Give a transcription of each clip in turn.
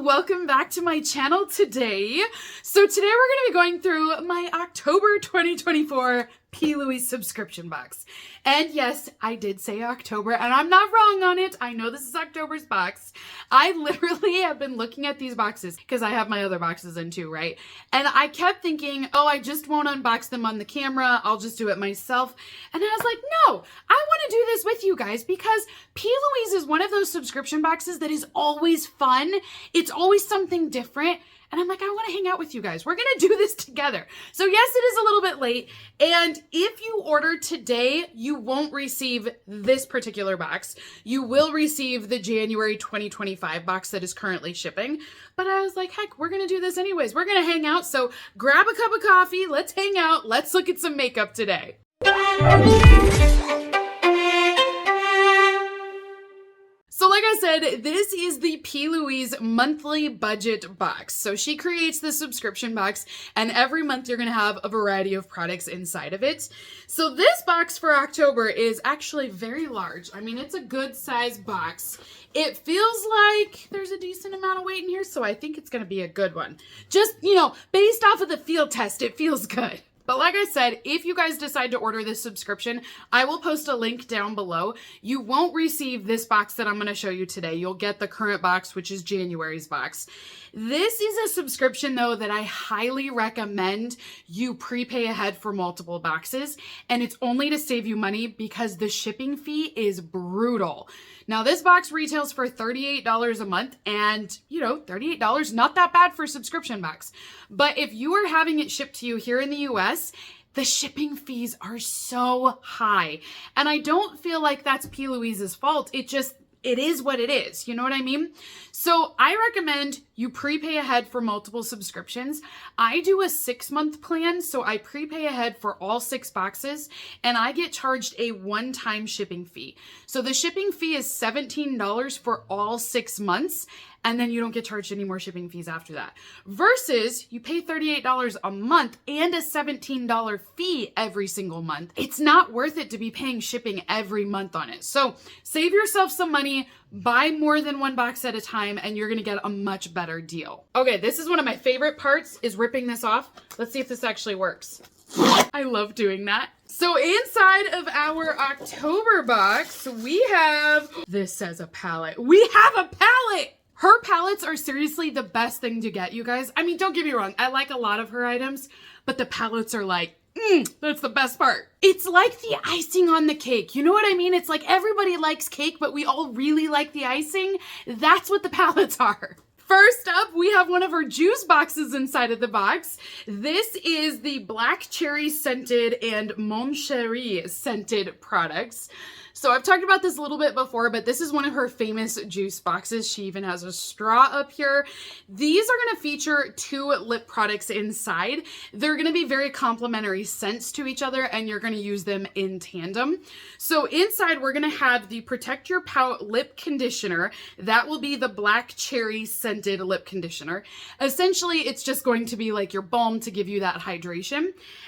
welcome back to my channel today. So today we're going to be going through my October 2024 PLouise subscription box. And yes, I did say October, and I'm not wrong on it. I know this is October's box. I literally have been looking at these boxes because I have my other boxes in too, right? And I kept thinking, oh, I just won't unbox them on the camera. I'll just do it myself. And I was like, no, I want to do this with you guys because PLouise is one of those subscription boxes that is always fun. It's always something different. And I'm like, I want to hang out with you guys. We're going to do this together. So yes, it is a little bit late. And if you order today, you won't receive this particular box. You will receive the January 2025 box that is currently shipping. But I was like, heck, we're going to do this anyways. We're going to hang out. So grab a cup of coffee. Let's hang out. Let's look at some makeup today. So like I said, this is the PLouise monthly budget box. So she creates the subscription box, and every month you're going to have a variety of products inside of it. So this box for October is actually very large. I mean, it's a good size box. It feels like there's a decent amount of weight in here, so I think it's going to be a good one. Just, you know, based off of the field test, it feels good. But like I said, if you guys decide to order this subscription, I will post a link down below. You won't receive this box that I'm going to show you today. You'll get the current box, which is January's box. This is a subscription, though, that I highly recommend you prepay ahead for multiple boxes. And it's only to save you money because the shipping fee is brutal. Now, this box retails for $38 a month, and, you know, $38, not that bad for a subscription box. But if you are having it shipped to you here in the US, the shipping fees are so high. And I don't feel like that's PLouise's fault. It is what it is. You know what I mean? So I recommend you prepay ahead for multiple subscriptions. I do a 6-month plan, so I prepay ahead for all 6 boxes, and I get charged a one-time shipping fee. So the shipping fee is $17 for all 6 months, and then you don't get charged any more shipping fees after that. Versus you pay $38 a month and a $17 fee every single month. It's not worth it to be paying shipping every month on it. So save yourself some money, buy more than one box at a time, and you're gonna get a much better deal. Okay, this is one of my favorite parts, is ripping this off. Let's see if this actually works. I love doing that. So inside of our October box, we have, this says a palette. We have a palette! Her palettes are seriously the best thing to get, you guys. I mean, don't get me wrong. I like a lot of her items, but the palettes are like, that's the best part. It's like the icing on the cake. You know what I mean? It's like everybody likes cake, but we all really like the icing. That's what the palettes are. First up, we have one of her juice boxes inside of the box. This is the Black Cherry scented and Mon Chéri scented products. So I've talked about this a little bit before, but this is one of her famous juice boxes. She even has a straw up here. These are going to feature 2 lip products inside. They're going to be very complementary scents to each other, and you're going to use them in tandem. So inside, we're going to have the Protect Your Pout Lip Conditioner. That will be the Black Cherry scented lip conditioner. Essentially, it's just going to be like your balm to give you that hydration.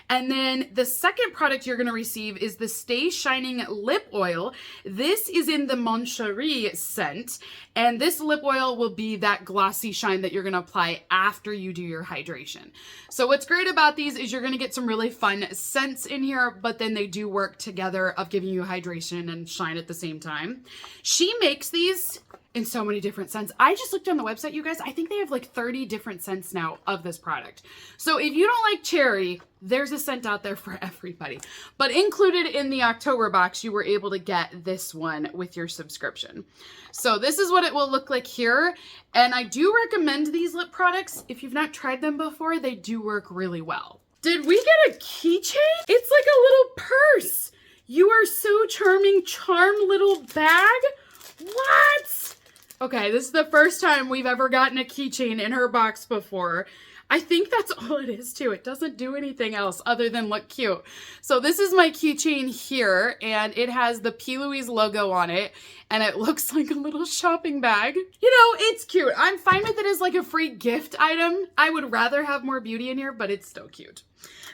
And then the second product you're going to receive is the Stay Shining Lip Oil. This is in the Mon Chéri scent, and this lip oil will be that glossy shine that you're going to apply after you do your hydration. So what's great about these is you're going to get some really fun scents in here, but then they do work together of giving you hydration and shine at the same time. She makes these in so many different scents. I just looked on the website, you guys. I think they have like 30 different scents now of this product. So if you don't like cherry, there's a scent out there for everybody. But included in the October box, you were able to get this one with your subscription. So this is what it will look like here. And I do recommend these lip products. If you've not tried them before, they do work really well. Did we get a keychain? It's like a little purse. You are so charming, charm little bag. What? Okay, this is the first time we've ever gotten a keychain in her box before. I think that's all it is too. It doesn't do anything else other than look cute. So this is my keychain here, and it has the PLouise logo on it, and it looks like a little shopping bag. You know, it's cute. I'm fine with it as like a free gift item. I would rather have more beauty in here, but it's still cute.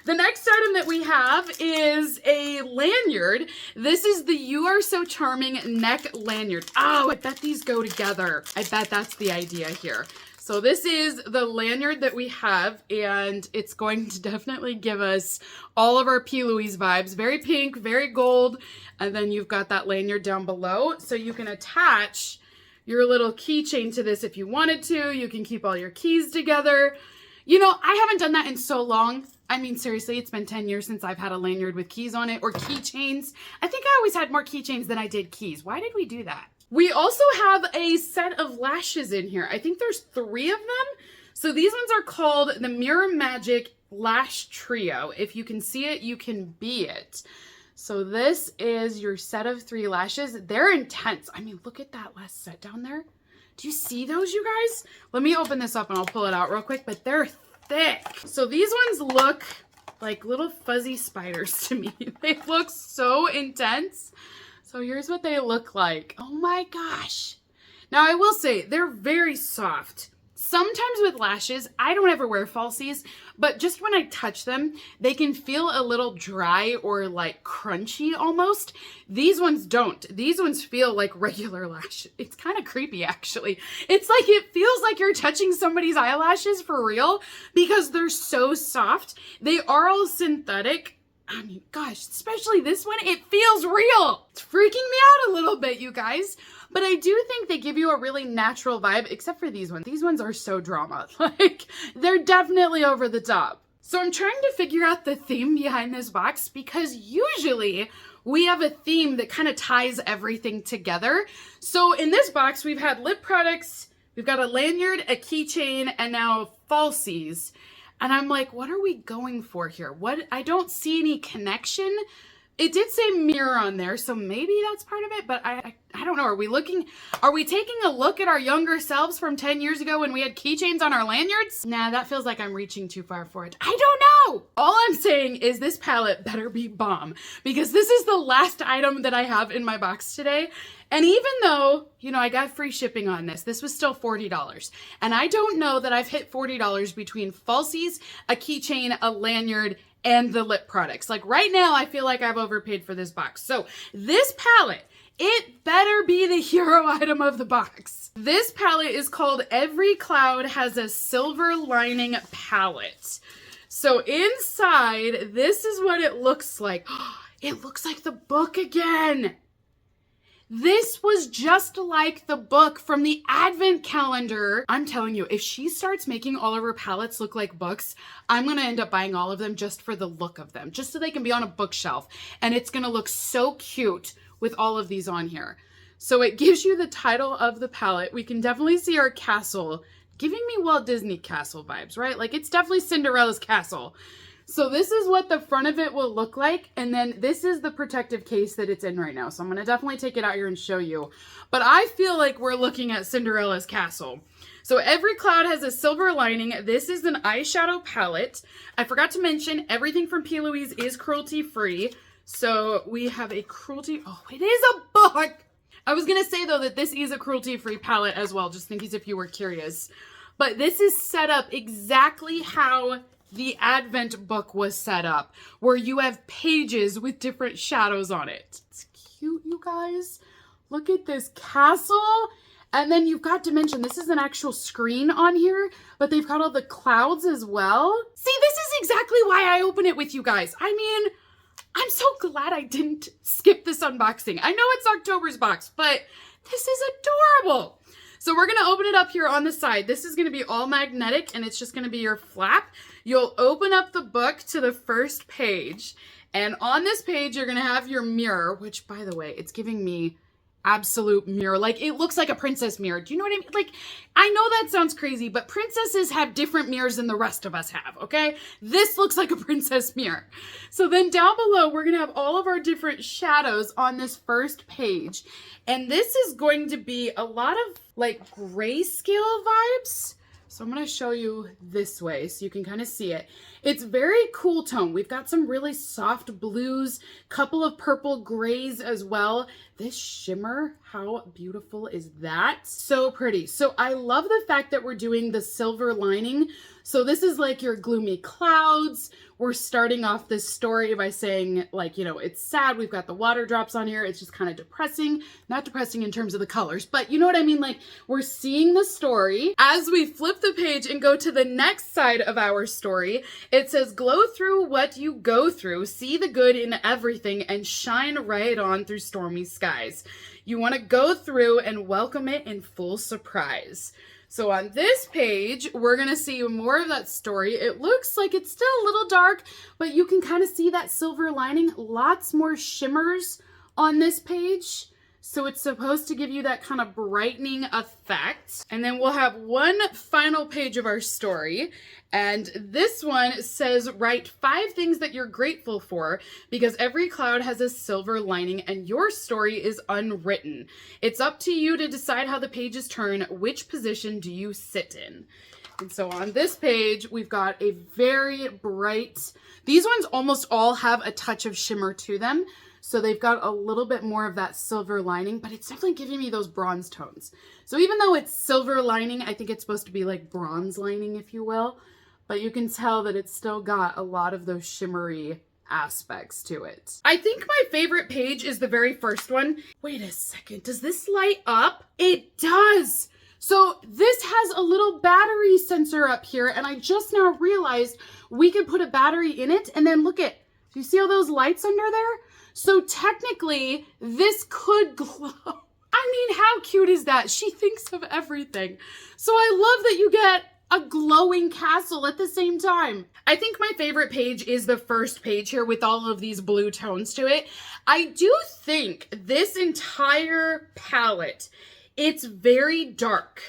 The next item that we have is a lanyard. This is the You Are So Charming neck lanyard. Oh, I bet these go together. I bet that's the idea here. So this is the lanyard that we have, and it's going to definitely give us all of our PLouise vibes. Very pink, very gold, and then you've got that lanyard down below, so you can attach your little keychain to this if you wanted to. You can keep all your keys together. You know, I haven't done that in so long. I mean, seriously, it's been 10 years since I've had a lanyard with keys on it, or keychains. I think I always had more keychains than I did keys. Why did we do that? We also have a set of lashes in here. I think there's 3 of them. So these ones are called the Mirror Magic Lash Trio. If you can see it, you can be it. So this is your set of 3 lashes. They're intense. I mean, look at that last set down there. Do you see those, you guys? Let me open this up and I'll pull it out real quick, but they're thick. So these ones look like little fuzzy spiders to me. They look so intense. So here's what they look like. Oh my gosh. Now I will say they're very soft. Sometimes with lashes, I don't ever wear falsies, but just when I touch them, they can feel a little dry or like crunchy almost. These ones don't. These ones feel like regular lash. It's kind of creepy actually. It's like it feels like you're touching somebody's eyelashes for real because they're so soft. They are all synthetic. I mean, gosh, especially this one, it feels real. It's freaking me out a little bit, you guys. But I do think they give you a really natural vibe, except for these ones. These ones are so drama. Like, they're definitely over the top. So I'm trying to figure out the theme behind this box because usually we have a theme that kind of ties everything together. So in this box, we've had lip products, we've got a lanyard, a keychain, and now falsies. And I'm like, what are we going for here? What? I don't see any connection. It did say mirror on there, so maybe that's part of it, but I don't know. Are we taking a look at our younger selves from 10 years ago when we had keychains on our lanyards? Nah, that feels like I'm reaching too far for it. I don't know. All I'm saying is this palette better be bomb because this is the last item that I have in my box today. And even though, you know, I got free shipping on this was still $40. And I don't know that I've hit $40 between falsies, a keychain, a lanyard, and the lip products. Like right now, I feel like I've overpaid for this box. So this palette, it better be the hero item of the box. This palette is called Every Cloud Has a Silver Lining Palette. So inside, this is what it looks like. It looks like the book again. This was just like the book from the advent calendar. I'm telling you, if she starts making all of her palettes look like books, I'm going to end up buying all of them just for the look of them, just so they can be on a bookshelf. And it's going to look so cute with all of these on here. So it gives you the title of the palette. We can definitely see our castle, giving me Walt Disney castle vibes, right? Like it's definitely Cinderella's castle. So this is what the front of it will look like. And then this is the protective case that it's in right now. So I'm going to definitely take it out here and show you. But I feel like we're looking at Cinderella's castle. So Every Cloud Has a Silver Lining. This is an eyeshadow palette. I forgot to mention everything from PLouise is cruelty free. So we have a cruelty. Oh, it is a book. I was going to say though that this is a cruelty free palette as well, just in case if you were curious. But this is set up exactly how the Advent book was set up, where you have pages with different shadows on it. It's cute, you guys. Look at this castle. And then you've got to mention, this is an actual screen on here, but they've got all the clouds as well. See, this is exactly why I open it with you guys. I mean, I'm so glad I didn't skip this unboxing. I know it's October's box, but this is adorable. So we're going to open it up here on the side. This is going to be all magnetic and it's just going to be your flap. You'll open up the book to the first page. And on this page, you're going to have your mirror, which by the way, it's giving me absolute mirror. Like it looks like a princess mirror. Do you know what I mean? Like, I know that sounds crazy, but princesses have different mirrors than the rest of us have, okay? This looks like a princess mirror. So then down below, we're gonna have all of our different shadows on this first page. And this is going to be a lot of like grayscale vibes. So I'm going to show you this way so you can kind of see it. It's very cool tone. We've got some really soft blues, couple of purple grays as well. This shimmer How beautiful is that? So pretty. So I love the fact that we're doing the silver lining. So this is like your gloomy clouds. We're starting off this story by saying, like, you know, it's sad. We've got the water drops on here. It's just kind of depressing. Not depressing in terms of the colors, but you know what I mean? Like, we're seeing the story. As we flip the page and go to the next side of our story, it says, glow through what you go through, see the good in everything, and shine right on through stormy skies. You want to go through and welcome it in full surprise. So on this page, we're going to see more of that story. It looks like it's still a little dark, but you can kind of see that silver lining. Lots more shimmers on this page. So it's supposed to give you that kind of brightening effect. And then we'll have one final page of our story. And this one says, write 5 things that you're grateful for, because every cloud has a silver lining and your story is unwritten. It's up to you to decide how the pages turn. Which position do you sit in? And so on this page, we've got a very bright, these ones almost all have a touch of shimmer to them. So they've got a little bit more of that silver lining, but it's definitely giving me those bronze tones. So even though it's silver lining, I think it's supposed to be like bronze lining, if you will. But you can tell that it's still got a lot of those shimmery aspects to it. I think my favorite page is the very first one. Wait a second, does this light up? It does! So this has a little battery sensor up here, and I just now realized we could put a battery in it, and then look at, do you see all those lights under there? So technically, this could glow. I mean, how cute is that? She thinks of everything. So I love that you get a glowing castle at the same time. I think my favorite page is the first page here with all of these blue tones to it. I do think this entire palette, it's very dark.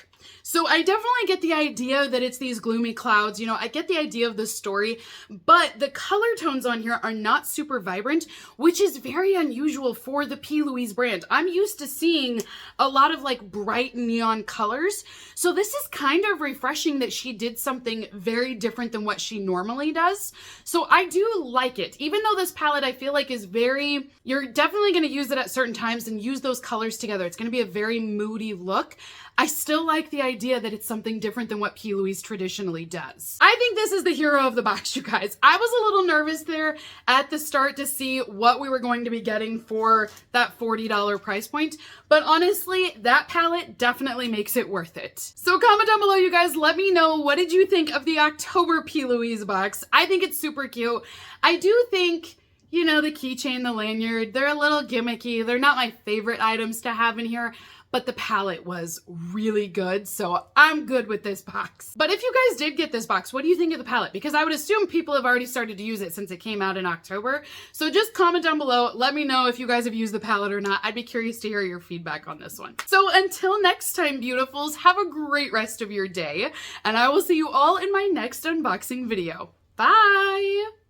So I definitely get the idea that it's these gloomy clouds. You know, I get the idea of the story, but the color tones on here are not super vibrant, which is very unusual for the PLouise brand. I'm used to seeing a lot of like bright neon colors. So this is kind of refreshing that she did something very different than what she normally does. So I do like it. Even though this palette I feel like is very, you're definitely going to use it at certain times and use those colors together. It's going to be a very moody look. I still like the idea that it's something different than what PLouise traditionally does. I think this is the hero of the box, you guys. I was a little nervous there at the start to see what we were going to be getting for that $40 price point, but honestly, that palette definitely makes it worth it. So comment down below, you guys. Let me know, what did you think of the October PLouise box? I think it's super cute. I do think, you know, the keychain, the lanyard, they're a little gimmicky. They're not my favorite items to have in here, but the palette was really good, so I'm good with this box. But if you guys did get this box, what do you think of the palette? Because I would assume people have already started to use it since it came out in October. So just comment down below. Let me know if you guys have used the palette or not. I'd be curious to hear your feedback on this one. So until next time, beautifuls, have a great rest of your day, and I will see you all in my next unboxing video. Bye!